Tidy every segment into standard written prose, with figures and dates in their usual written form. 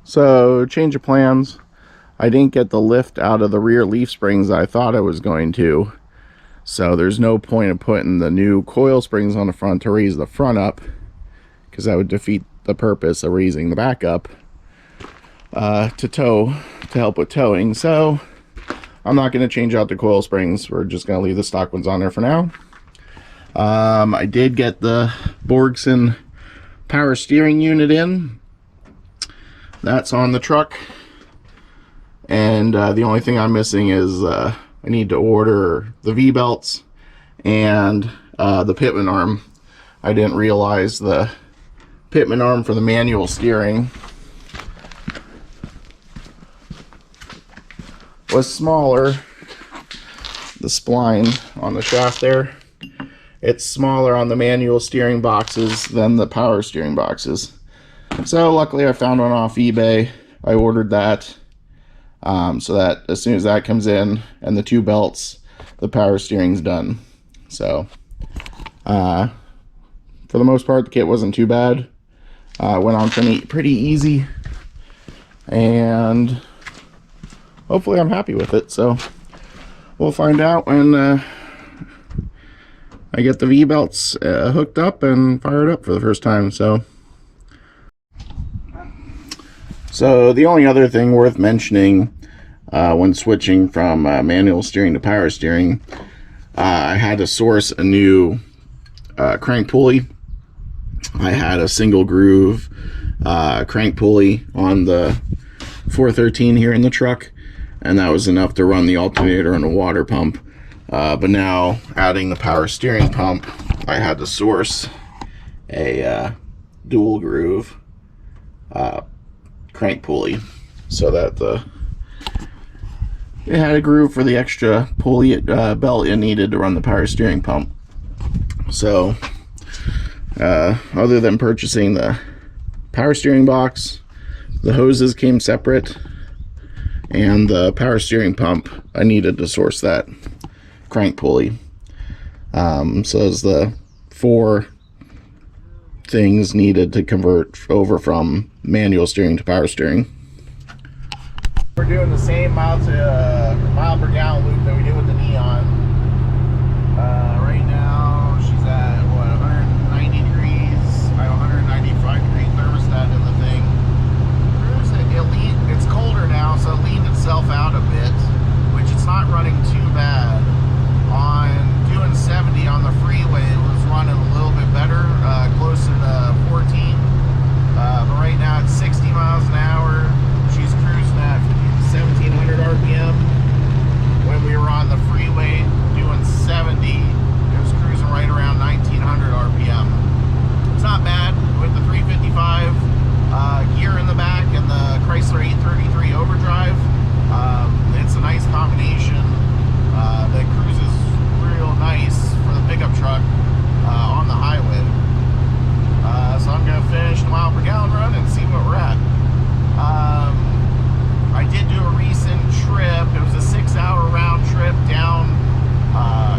So, change of plans. I didn't get the lift out of the rear leaf springs I thought I was going to. So there's no point of putting the new coil springs on the front to raise the front up, because that would defeat the purpose of raising the back up to help with towing. So I'm not going to change out the coil springs. We're just going to leave the stock ones on there for now. I did get the Borgeson power steering unit in. That's on the truck. And the only thing I'm missing is I need to order the V-belts and the pitman arm. I didn't realize the pitman arm for the manual steering was smaller. The spline on the shaft there, it's smaller on the manual steering boxes than the power steering boxes. So luckily I found one off eBay. I ordered that. So that as soon as that comes in and the two belts, the power steering's done. So for the most part, the kit wasn't too bad. Went on pretty easy, and hopefully I'm happy with it. So we'll find out when I get the V-belts hooked up and fired up for the first time. So the only other thing worth mentioning when switching from manual steering to power steering, I had to source a new crank pulley. I had a single groove crank pulley on the 413 here in the truck, and that was enough to run the alternator and a water pump. But now, adding the power steering pump, I had to source a dual groove crank pulley, so that it had a groove for the extra pulley belt it needed to run the power steering pump. So other than purchasing the power steering box, the hoses came separate, and the power steering pump, I needed to source that crank pulley. So there's the 4 things needed to convert over from manual steering to power steering. We're doing the same mile per gallon loop that we did with the Neon. Right now she's at what, 190 degrees. I have 195 degree thermostat in the thing. It's colder now, so it leaned itself out a bit, which it's not running too bad. On doing 70 on the freeway, it was running a little bit better, closer to 14. But right now it's 60 miles an hour. She's cruising at 1700 RPM. When we were on the freeway doing 70, it was cruising right around 1900 RPM. It's not bad with the 355 gear in the back and the Chrysler 833 overdrive. It's a nice combination that cruises real nice for the pickup truck on the highway. So I'm going to finish the mile per gallon run and see what we're at. I did do a recent trip. It was a 6-hour round trip down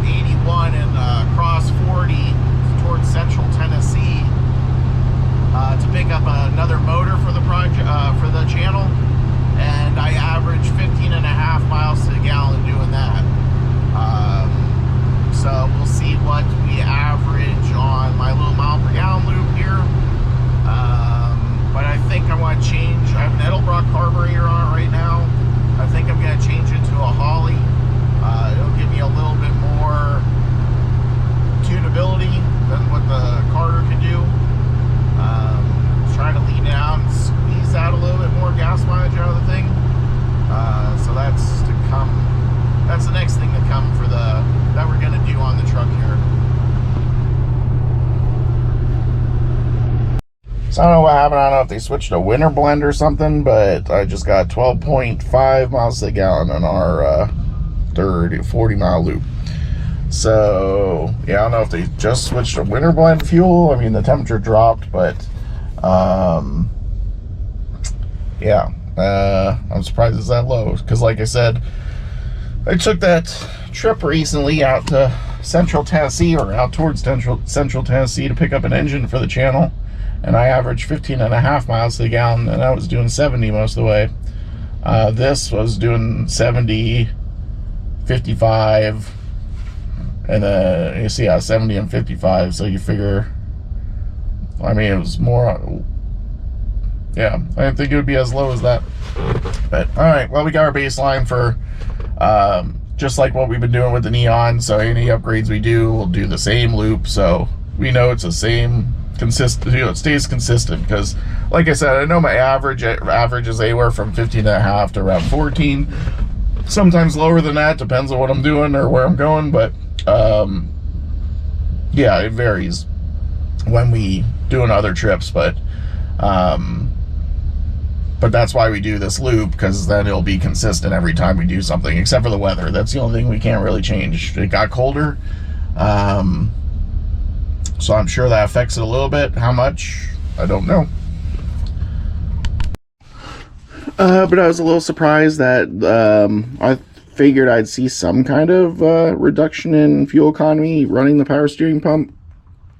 81 and across 40 towards central Tennessee to pick up another motor for the project, for the channel, and I averaged 15.5 miles to the gallon doing that. So we'll see what we average on my little mile per gallon loop here. But I think I want to change. I have an Edelbrock carburetor on it right now. I think I'm going to change it to a Holley. It'll give me a little bit more tunability than what the Carter can do. Trying to lean down and squeeze out a little bit more gas mileage out of the thing. So that's to come. That's the next thing to come for that we're going to do on the truck here. So I don't know what happened. I don't know if they switched to winter blend or something, but I just got 12.5 miles to the gallon on our 40 mile loop. So yeah, I don't know if they just switched to winter blend fuel. I mean, the temperature dropped, but yeah, I'm surprised it's that low, because like I said, I took that trip recently out to central Tennessee, or out towards central Tennessee, to pick up an engine for the channel. and I averaged 15.5 miles to the gallon, and I was doing 70 most of the way. This was doing 70, 55, and then you see 70 and 55, so you figure, I mean, it was more, yeah, I didn't think it would be as low as that. But all right, well, we got our baseline for just like what we've been doing with the Neon, so any upgrades we do, we'll do the same loop, so we know it's the same consistent, you know, it stays consistent, because like I said, I know my average is anywhere from 15.5 to around 14, sometimes lower than that, depends on what I'm doing or where I'm going, but yeah, it varies when we doing other trips, but that's why we do this loop, because then it'll be consistent every time we do something, except for the weather. That's the only thing we can't really change. It got colder, so I'm sure that affects it a little bit. How much, I don't know. But I was a little surprised that I figured I'd see some kind of reduction in fuel economy running the power steering pump,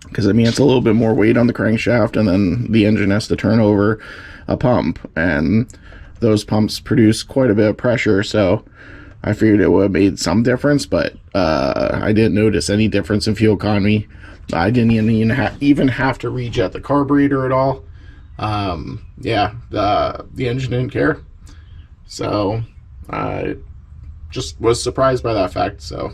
because I mean, it's a little bit more weight on the crankshaft, and then the engine has to turn over a pump, and those pumps produce quite a bit of pressure, so I figured it would have made some difference, but I didn't notice any difference in fuel economy. I didn't even have to rejet the carburetor at all. Yeah, the engine didn't care, so I just was surprised by that fact. So